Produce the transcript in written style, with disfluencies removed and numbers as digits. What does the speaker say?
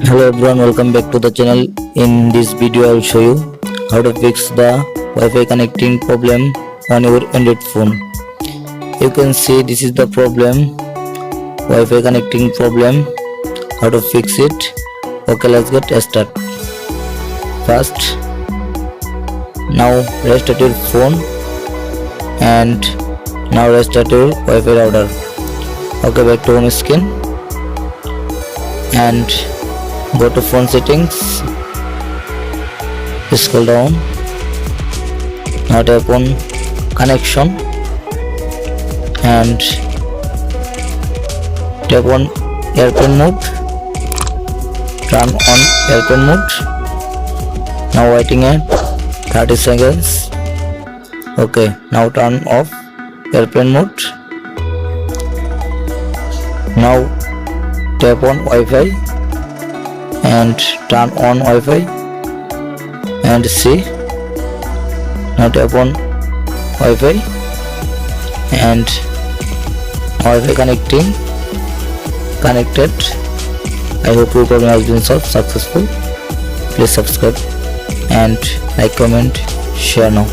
Hello everyone, welcome back to the channel. In this video I will show you how to fix the Wi-Fi connecting problem on your Android phone. You can see this is the problem, Wi-Fi connecting problem. How to fix it? Okay, let's get started. First, now restart your phone and now restart your Wi-Fi router. Okay, back to home screen and go to phone settings, scroll down, now tap on connection and tap on airplane mode, turn on airplane mode. Now waiting at 30 seconds. Okay, now turn off airplane mode. Now tap on Wi-Fi and turn on Wi-Fi and see. Now tap on Wi-Fi and Wi-Fi connected. I hope your problem has been solved successful. Please subscribe and like, comment, share now.